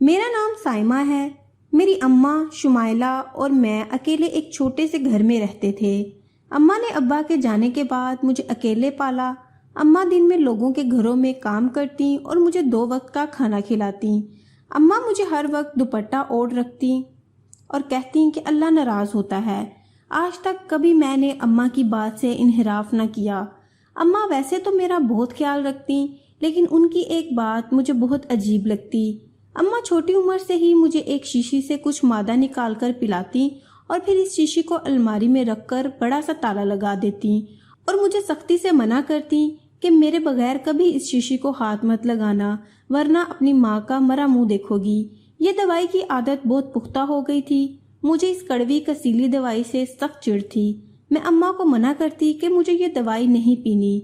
میرا نام سائمہ ہے۔ میری اماں شمائلہ اور میں اکیلے ایک چھوٹے سے گھر میں رہتے تھے۔ اماں نے ابا کے جانے کے بعد مجھے اکیلے پالا۔ اماں دن میں لوگوں کے گھروں میں کام کرتی اور مجھے 2 وقت کا کھانا کھلاتی۔ اماں مجھے ہر وقت دوپٹہ اوڑھ رکھتی اور کہتی کہ اللہ ناراض ہوتا ہے۔ آج تک کبھی میں نے اماں کی بات سے انحراف نہ کیا۔ اماں ویسے تو میرا بہت خیال رکھتی، لیکن ان کی ایک بات مجھے بہت عجیب لگتی۔ اماں چھوٹی عمر سے ہی مجھے ایک شیشی سے کچھ مادہ نکال کر پلاتی اور پھر اس شیشی کو الماری میں رکھ کر بڑا سا تالا لگا دیتی اور مجھے سختی سے منع کرتی کہ میرے بغیر کبھی اس شیشی کو ہاتھ مت لگانا، ورنہ اپنی ماں کا مرا منہ دیکھو گی۔ یہ دوائی کی عادت بہت پختہ ہو گئی تھی۔ مجھے اس کڑوی کسیلی دوائی سے سخت چڑ تھی۔ میں اماں کو منع کرتی کہ مجھے یہ دوائی نہیں پینی۔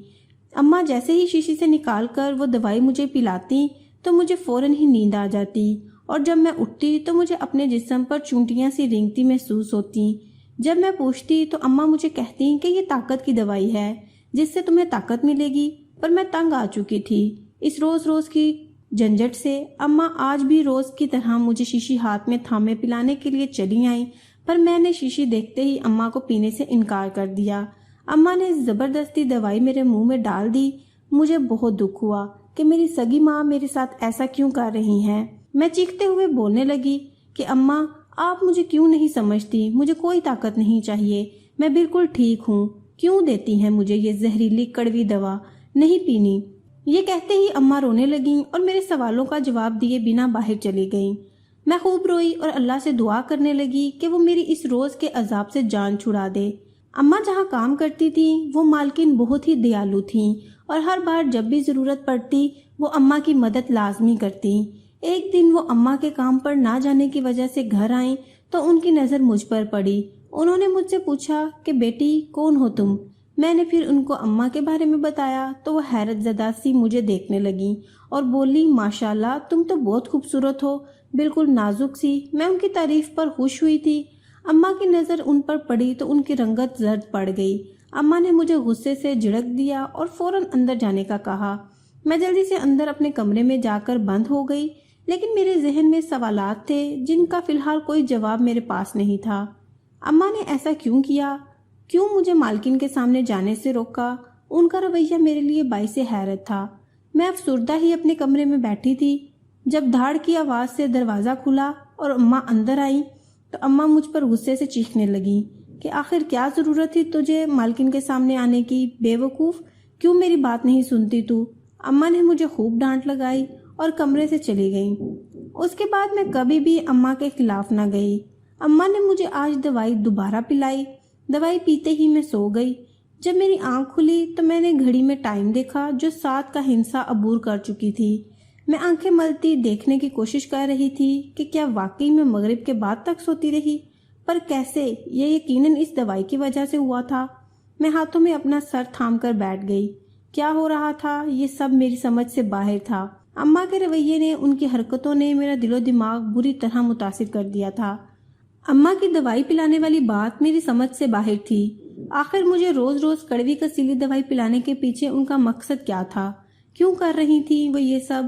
اماں جیسے ہی شیشی سے نکال کر وہ دوائی مجھے پلاتی تو مجھے فوراً ہی نیند آ جاتی، اور جب میں اٹھتی تو مجھے اپنے جسم پر چونٹیاں سی رینگتی محسوس ہوتی۔ جب میں پوچھتی تو اماں مجھے کہتی کہ یہ طاقت کی دوائی ہے جس سے تمہیں طاقت ملے گی، پر میں تنگ آ چکی تھی اس روز روز کی جھنجھٹ سے۔ اماں آج بھی روز کی طرح مجھے شیشی ہاتھ میں تھامے پلانے کے لیے چلی آئیں، پر میں نے شیشی دیکھتے ہی اماں کو پینے سے انکار کر دیا۔ اماں نے زبردستی دوائی میرے منہ میں ڈال دی۔ مجھے بہت دکھ ہوا کہ میری سگی ماں میرے ساتھ ایسا کیوں کر رہی ہیں۔ میں چیختے ہوئے بولنے لگی کہ اماں آپ مجھے کیوں نہیں سمجھتی، مجھے کوئی طاقت نہیں چاہیے، میں بالکل ٹھیک ہوں، کیوں دیتی ہیں مجھے یہ زہریلی کڑوی دوا، نہیں پینی۔ یہ کہتے ہی اماں رونے لگیں اور میرے سوالوں کا جواب دیے بنا باہر چلی گئیں۔ میں خوب روئی اور اللہ سے دعا کرنے لگی کہ وہ میری اس روز کے عذاب سے جان چھڑا دے۔ اماں جہاں کام کرتی تھی وہ مالکن بہت ہی دیالو تھیں اور ہر بار جب بھی ضرورت پڑتی وہ اماں کی مدد لازمی کرتی۔ ایک دن وہ اماں کے کام پر نہ جانے کی وجہ سے گھر آئیں تو ان کی نظر مجھ پر پڑی۔ انہوں نے مجھ سے پوچھا کہ بیٹی کون ہو تم؟ میں نے پھر ان کو اماں کے بارے میں بتایا تو وہ حیرت زدہ سی مجھے دیکھنے لگیں اور بولی ماشاءاللہ تم تو بہت خوبصورت ہو، بالکل نازک سی۔ میں ان کی تعریف پر خوش ہوئی تھی۔ اماں کی نظر ان پر پڑی تو ان کی رنگت زرد پڑ گئی۔ اماں نے مجھے غصے سے جھڑک دیا اور فوراً اندر جانے کا کہا۔ میں جلدی سے اندر اپنے کمرے میں جا کر بند ہو گئی، لیکن میرے ذہن میں سوالات تھے جن کا فی الحال کوئی جواب میرے پاس نہیں تھا۔ اماں نے ایسا کیوں کیا؟ کیوں مجھے مالکن کے سامنے جانے سے روکا؟ ان کا رویہ میرے لیے باعث حیرت تھا۔ میں افسردہ ہی اپنے کمرے میں بیٹھی تھی جب دھاڑ کی آواز سے دروازہ کھلا اور اماں اندر آئیں تو اماں مجھ پر غصے سے چیخنے لگیں کہ آخر کیا ضرورت تھی تجھے مالکن کے سامنے آنے کی، بے وقوف، کیوں میری بات نہیں سنتی تو؟ اماں نے مجھے خوب ڈانٹ لگائی اور کمرے سے چلی گئیں۔ اس کے بعد میں کبھی بھی اماں کے خلاف نہ گئی۔ اماں نے مجھے آج دوائی دوبارہ پلائی۔ دوائی پیتے ہی میں سو گئی۔ جب میری آنکھ کھلی تو میں نے گھڑی میں ٹائم دیکھا جو 7 کا ہندسہ عبور کر چکی تھی۔ میں آنکھیں ملتی دیکھنے کی کوشش کر رہی تھی کہ کیا واقعی میں مغرب کے بعد تک سوتی رہی، پر کیسے؟ یہ یقیناً اس دوائی کی وجہ سے ہوا تھا۔ میں ہاتھوں میں اپنا سر تھام کر بیٹھ گئی۔ کیا ہو رہا تھا یہ سب میری سمجھ سے باہر تھا۔ اماں کے رویے نے، ان کی حرکتوں نے میرا دل و دماغ بری طرح متاثر کر دیا تھا۔ اماں کی دوائی پلانے والی بات میری سمجھ سے باہر تھی۔ آخر مجھے روز روز کڑوی کسیلی دوائی پلانے کے پیچھے ان کا مقصد کیا تھا؟ کیوں کر رہی تھی وہ یہ سب؟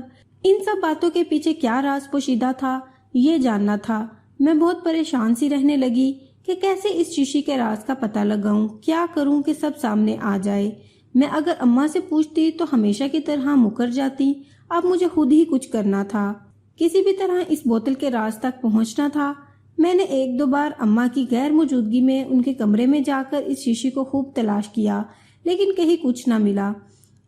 ان سب باتوں کے پیچھے کیا راز پوشیدہ تھا یہ جاننا تھا۔ میں بہت پریشان سی رہنے لگی کہ کیسے اس شیشی کے راز کا پتہ لگاؤں، کیا کروں کہ سب سامنے آ جائے۔ میں اگر اماں سے پوچھتی تو ہمیشہ کی طرح مکر جاتی۔ اب مجھے خود ہی کچھ کرنا تھا، کسی بھی طرح اس بوتل کے راز تک پہنچنا تھا۔ میں نے 1-2 بار اماں کی غیر موجودگی میں ان کے کمرے میں جا کر اس شیشی کو خوب تلاش کیا، لیکن کہیں کچھ نہ ملا۔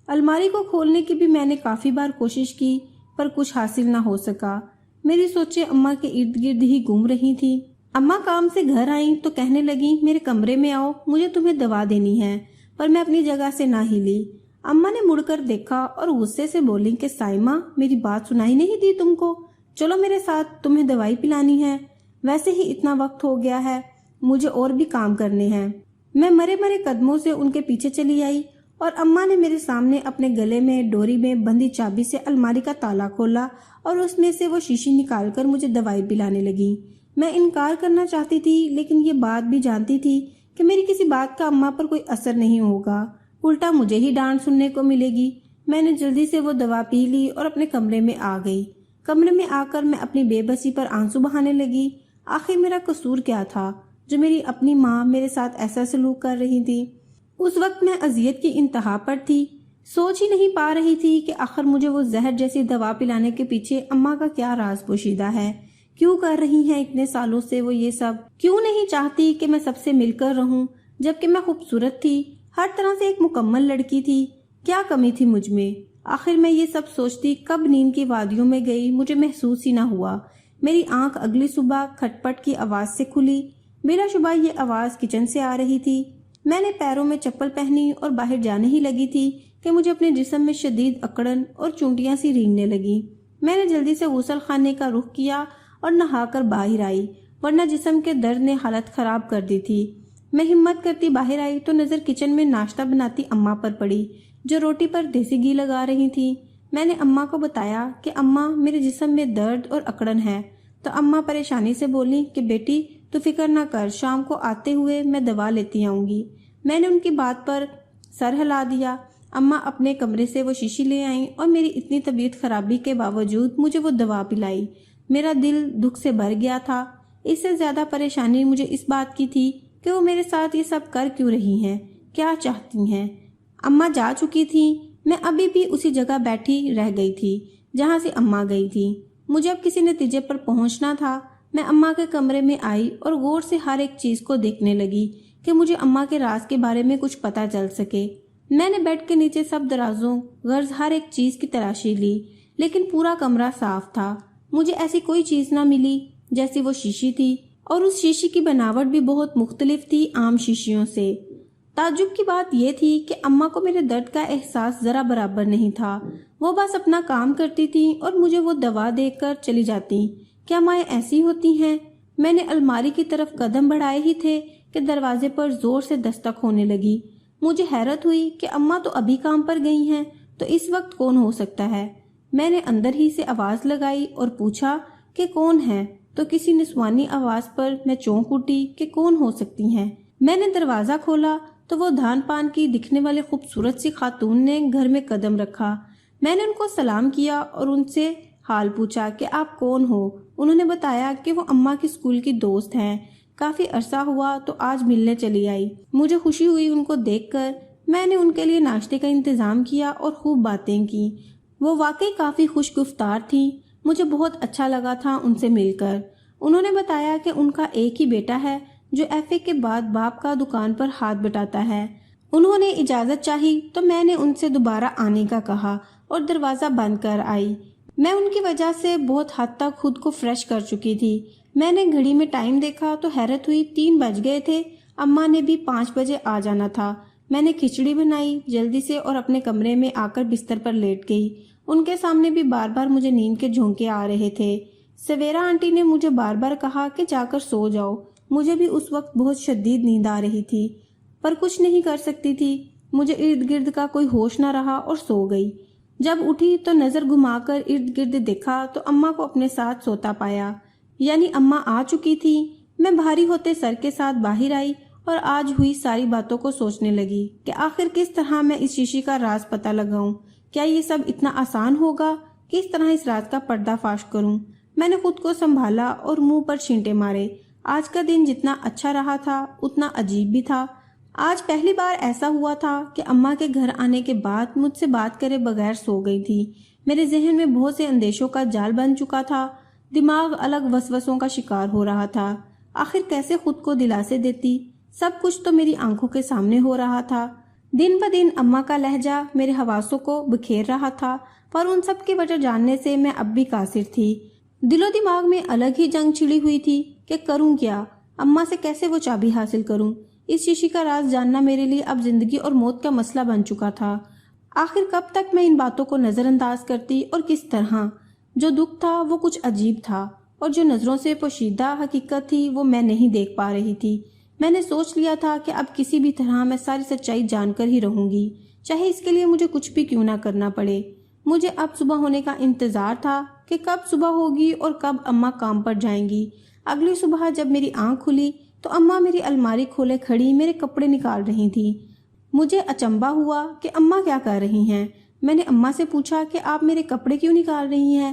الماری کو کھولنے کی بھی میں نے کافی بار کوشش کی، پر کچھ حاصل نہ ہو سکا۔ میری سوچیں اماں کے ارد گرد ہی گھوم رہی تھیں۔ اماں کام سے گھر آئیں تو کہنے لگیں میرے کمرے میں آؤ، مجھے تمہیں دوا دینی ہے، پر میں اپنی جگہ سے نہ ہلی۔ اماں نے مڑ کر دیکھا اور غصے سے بولیں کہ سائمہ میری بات سنائی نہیں دی تم کو؟ چلو میرے ساتھ، تمہیں دوائی پلانی ہے، ویسے ہی اتنا وقت ہو گیا ہے، مجھے اور بھی کام کرنے ہیں۔ میں مرے مرے قدموں سے ان کے پیچھے چلی آئی اور اماں نے میرے سامنے اپنے گلے میں ڈوری میں بندھی چابی سے الماری کا تالا کھولا اور اس میں سے وہ شیشی نکال کر مجھے دوائی پلانے لگی۔ میں انکار کرنا چاہتی تھی، لیکن یہ بات بھی جانتی تھی کہ میری کسی بات کا اماں پر کوئی اثر نہیں ہوگا، الٹا مجھے ہی ڈانٹ سننے کو ملے گی۔ میں نے جلدی سے وہ دوا پی لی اور اپنے کمرے میں آ گئی۔ کمرے میں آ کر میں اپنی بے بسی پر آنسو بہانے لگی۔ آخر میرا قصور کیا تھا جو میری اپنی ماں میرے ساتھ ایسا سلوک کر رہی تھی؟ اس وقت میں اذیت کی انتہا پر تھی، سوچ ہی نہیں پا رہی تھی کہ آخر مجھے وہ زہر جیسی دوا پلانے کے پیچھے اماں کا کیا راز پوشیدہ ہے؟ کیوں کر رہی ہیں اتنے سالوں سے وہ یہ سب؟ کیوں نہیں چاہتی کہ میں سب سے مل کر رہوں، جبکہ میں خوبصورت تھی، ہر طرح سے ایک مکمل لڑکی تھی؟ کیا کمی تھی مجھ میں؟ آخر میں یہ سب سوچتی کب نیند کی وادیوں میں گئی مجھے محسوس ہی نہ ہوا۔ میری آنکھ اگلی صبح کھٹ پٹ کی آواز سے کھلی۔ بلا شبہ یہ آواز کچن سے آ رہی تھی۔ میں نے پیروں میں چپل پہنی اور باہر جانے ہی لگی تھی کہ مجھے اپنے جسم میں شدید اکڑن اور چونٹیاں سی رینگنے لگی۔ میں نے جلدی سے غسل خانے کا رخ کیا اور نہا کر باہر آئی، ورنہ جسم کے درد نے حالت خراب کر دی تھی۔ میں ہمت کرتی باہر آئی تو نظر کچن میں ناشتہ بناتی اماں پر پڑی، جو روٹی پر دیسی گھی لگا رہی تھی۔ میں نے اماں کو بتایا کہ اماں میرے جسم میں درد اور اکڑن ہے، تو اماں پریشانی سے بولی کہ بیٹی تو فکر نہ کر، شام کو آتے ہوئے میں دوا لیتی آؤں گی۔ میں نے ان کی بات پر سر ہلا دیا۔ اماں اپنے کمرے سے وہ شیشی لے آئیں اور میری اتنی طبیعت خرابی کے باوجود مجھے وہ دوا پلائی۔ میرا دل دکھ سے بھر گیا تھا۔ اس سے زیادہ پریشانی مجھے اس بات کی تھی کہ وہ میرے ساتھ یہ سب کر کیوں رہی ہیں، کیا چاہتی ہیں۔ اماں جا چکی تھیں، میں ابھی بھی اسی جگہ بیٹھی رہ گئی تھی جہاں سے اماں گئی تھی۔ مجھے اب کسی نتیجے پر پہنچنا تھا۔ میں اماں کے کمرے میں آئی اور غور سے ہر ایک چیز کو دیکھنے لگی کہ مجھے اماں کے راز کے بارے میں کچھ پتہ چل سکے۔ میں نے بیڈ کے نیچے سب درازوں غرض ہر ایک چیز کی تلاشی لی، لیکن پورا کمرہ صاف تھا۔ مجھے ایسی کوئی چیز نہ ملی جیسی وہ شیشی تھی، اور اس شیشی کی بناوٹ بھی بہت مختلف تھی عام شیشیوں سے۔ تعجب کی بات یہ تھی کہ اماں کو میرے درد کا احساس ذرا برابر نہیں تھا۔ وہ بس اپنا کام کرتی تھیں اور مجھے وہ دوا دے کر چلی جاتی۔ کیا مائیں ایسی ہوتی ہیں؟ میں نے الماری کی طرف قدم بڑھائے ہی تھے کہ دروازے پر زور سے دستک ہونے لگی۔ مجھے حیرت ہوئی کہ اماں تو ابھی کام پر گئی ہیں، تو اس وقت کون ہو سکتا ہے؟ میں نے اندر ہی سے آواز لگائی اور پوچھا کہ کون ہے، تو کسی نسوانی آواز پر میں چونک اٹھی کہ کون ہو سکتی ہیں۔ میں نے دروازہ کھولا تو وہ دھان پان کی دکھنے والے خوبصورت سی خاتون نے گھر میں قدم رکھا۔ میں نے ان کو سلام کیا اور ان سے حال پوچھا کہ آپ کون ہو۔ انہوں نے بتایا کہ وہ اماں کی اسکول کی دوست ہیں، کافی عرصہ ہوا تو آج ملنے چلی آئی۔ مجھے خوشی ہوئی ان کو دیکھ کر۔ میں نے ان کے لیے ناشتے کا انتظام کیا اور خوب باتیں کی۔ وہ واقعی کافی خوش گفتار تھیں۔ مجھے بہت اچھا لگا تھا ان سے مل کر۔ انہوں نے بتایا کہ ان کا ایک ہی بیٹا ہے جو ایف اے کے بعد باپ کا دکان پر ہاتھ بٹاتا ہے۔ انہوں نے اجازت چاہی تو میں نے ان سے دوبارہ آنے کا کہا اور دروازہ بند کر آئی۔ میں ان کی وجہ سے بہت حد تک خود کو فریش کر چکی تھی۔ میں نے گھڑی میں ٹائم دیکھا تو حیرت ہوئی، 3 بج گئے تھے۔ اماں نے بھی 5 بجے آ جانا تھا۔ میں نے کھچڑی بنائی جلدی سے اور اپنے کمرے میں آ کر بستر پر لیٹ گئی۔ ان کے سامنے بھی بار بار مجھے نیند کے جھونکے آ رہے تھے۔ سویرا آنٹی نے مجھے بار بار کہا کہ جا کر سو جاؤ۔ مجھے بھی اس وقت بہت شدید نیند آ رہی تھی، پر کچھ نہیں کر سکتی تھی۔ مجھے ارد گرد کا کوئی ہوش نہ رہا اور سو گئی۔ جب اٹھی تو نظر گھما کر ارد گرد دیکھا تو اماں کو اپنے ساتھ سوتا پایا، یعنی اماں آ چکی تھی۔ میں بھاری ہوتے سر کے ساتھ باہر آئی اور آج ہوئی ساری باتوں کو سوچنے لگی کہ آخر کس طرح میں اس شیشی کا راز پتہ لگاؤں۔ کیا یہ سب اتنا آسان ہوگا؟ کس طرح اس راز کا پردہ فاش کروں؟ میں نے خود کو سنبھالا اور منہ پر چھینٹے مارے۔ آج کا دن جتنا اچھا رہا تھا اتنا عجیب بھی تھا۔ آج پہلی بار ایسا ہوا تھا کہ اماں کے گھر آنے کے بعد مجھ سے بات کرے بغیر سو گئی تھی۔ میرے ذہن میں بہت سے اندیشوں کا جال بن چکا تھا۔ دماغ الگ وسوسوں کا شکار ہو رہا تھا۔ آخر کیسے خود کو دلاسے دیتی؟ سب کچھ تو میری آنکھوں کے سامنے ہو رہا تھا۔ دن بہ دن اماں کا لہجہ میرے حواسوں کو بکھیر رہا تھا، پر ان سب کی وجہ جاننے سے میں اب بھی قاصر تھی۔ دل و دماغ میں الگ ہی جنگ چھڑی ہوئی تھی کہ کروں کیا، اماں سے کیسے وہ چابی حاصل کروں۔ اس شیشی کا راز جاننا میرے لیے اب زندگی اور موت کا مسئلہ بن چکا تھا۔ آخر کب تک میں ان باتوں کو نظر انداز کرتی اور کس طرح؟ جو دکھ تھا وہ کچھ عجیب تھا، اور جو نظروں سے پوشیدہ حقیقت تھی وہ میں نہیں دیکھ پا رہی تھی۔ میں نے سوچ لیا تھا کہ اب کسی بھی طرح میں ساری سچائی جان کر ہی رہوں گی، چاہے اس کے لیے مجھے کچھ بھی کیوں نہ کرنا پڑے۔ مجھے اب صبح ہونے کا انتظار تھا کہ کب صبح ہوگی اور کب اماں کام پر جائیں گی۔ اگلی صبح جب میری آنکھ کھلی تو اماں میری الماری کھولے کھڑی میرے کپڑے نکال رہی تھی۔ مجھے اچنبھا ہوا کہ اماں کیا کر رہی ہیں۔ میں نے اماں سے پوچھا کہ آپ میرے کپڑے کیوں نکال رہی ہیں؟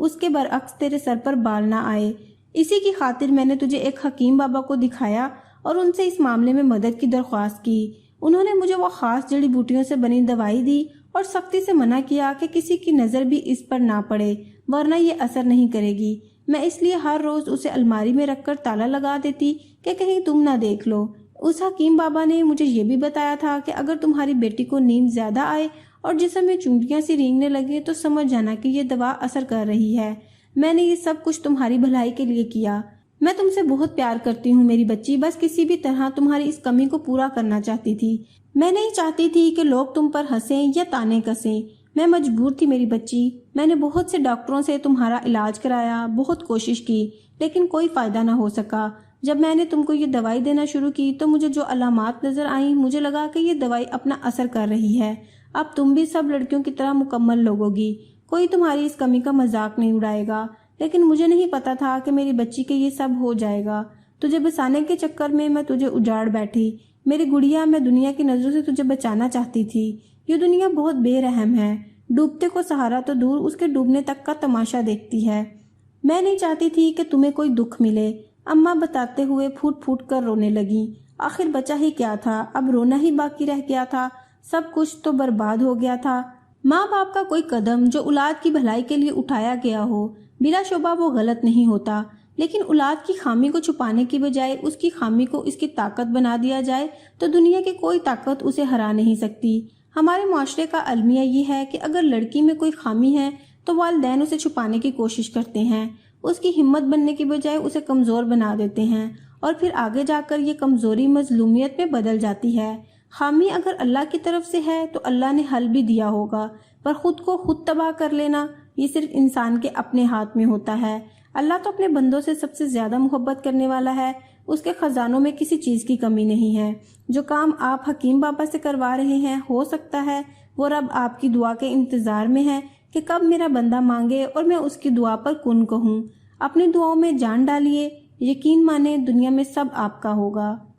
اس کے برعکس تیرے سر پر بال نہ آئے۔ اسی کی خاطر میں نے تجھے ایک حکیم بابا کو دکھایا اور ان سے اس معاملے میں مدد کی درخواست کی۔ انہوں نے مجھے وہ خاص جڑی بوٹیوں سے بنی دوائی دی اور سختی سے منع کیا کہ کسی کی نظر بھی اس پر نہ پڑے ورنہ یہ اثر نہیں کرے گی۔ میں اس لیے ہر روز اسے الماری میں رکھ کر تالا لگا دیتی کہ کہیں تم نہ دیکھ لو۔ اس حکیم بابا نے مجھے یہ بھی بتایا تھا کہ اگر تمہاری بیٹی کو نیند زیادہ آئے اور جسم میں چونٹیاں سی رینگنے لگے تو سمجھ جانا کہ یہ دوا اثر کر رہی ہے۔ میں نے یہ سب کچھ تمہاری بھلائی کے لیے کیا۔ میں تم سے بہت پیار کرتی ہوں میری بچی، بس کسی بھی طرح تمہاری اس کمی کو پورا کرنا چاہتی تھی۔ میں نہیں چاہتی تھی کہ لوگ تم پر ہنسیں یا طعنے کسیں۔ میں مجبور تھی میری بچی۔ میں نے بہت سے ڈاکٹروں سے تمہارا علاج کرایا، بہت کوشش کی، لیکن کوئی فائدہ نہ ہو سکا۔ جب میں نے تم کو یہ دوائی دینا شروع کی تو مجھے جو علامات نظر آئیں، مجھے لگا کہ یہ دوائی اپنا اثر کر رہی ہے۔ اب تم بھی سب لڑکیوں کی طرح مکمل لوگو گی، کوئی تمہاری اس کمی کا مذاق نہیں اڑائے گا۔ لیکن مجھے نہیں پتا تھا کہ میری بچی کے یہ سب ہو جائے گا۔ تجھے بسانے کے چکر میں تجھے اجاڑ بیٹھی۔ میری گڑیا، میں دنیا کی نظروں سے تجھے بچانا چاہتی تھی۔ یہ دنیا بہت بے رحم ہے، ڈوبتے کو سہارا تو دور اس کے ڈوبنے تک کا تماشا دیکھتی ہے۔ میں نہیں چاہتی تھی کہ تمہیں کوئی دکھ ملے۔ اماں بتاتے ہوئے پھوٹ پھوٹ کر رونے لگی۔ آخر بچا ہی کیا تھا، اب رونا ہی باقی رہ گیا تھا، سب کچھ تو برباد ہو گیا تھا۔ ماں باپ کا کوئی قدم جو اولاد کی بھلائی کے لیے اٹھایا گیا ہو، بلا شبہ وہ غلط نہیں ہوتا، لیکن اولاد کی خامی کو چھپانے کی بجائے اس کی خامی کو اس کی طاقت بنا دیا جائے تو دنیا کی کوئی طاقت اسے ہرا نہیں سکتی۔ ہمارے معاشرے کا المیہ یہ ہے کہ اگر لڑکی میں کوئی خامی ہے تو والدین اسے چھپانے کی کوشش کرتے ہیں، اس کی ہمت بننے کی بجائے اسے کمزور بنا دیتے ہیں، اور پھر آگے جا کر یہ کمزوری مظلومیت میں بدل جاتی ہے۔ خامی اگر اللہ کی طرف سے ہے تو اللہ نے حل بھی دیا ہوگا، پر خود کو خود تباہ کر لینا یہ صرف انسان کے اپنے ہاتھ میں ہوتا ہے۔ اللہ تو اپنے بندوں سے سب سے زیادہ محبت کرنے والا ہے، اس کے خزانوں میں کسی چیز کی کمی نہیں ہے۔ جو کام آپ حکیم بابا سے کروا رہے ہیں، ہو سکتا ہے وہ رب آپ کی دعا کے انتظار میں ہے کہ کب میرا بندہ مانگے اور میں اس کی دعا پر کن کہوں۔ اپنی دعاؤں میں جان ڈالیے، یقین مانیں دنیا میں سب آپ کا ہوگا۔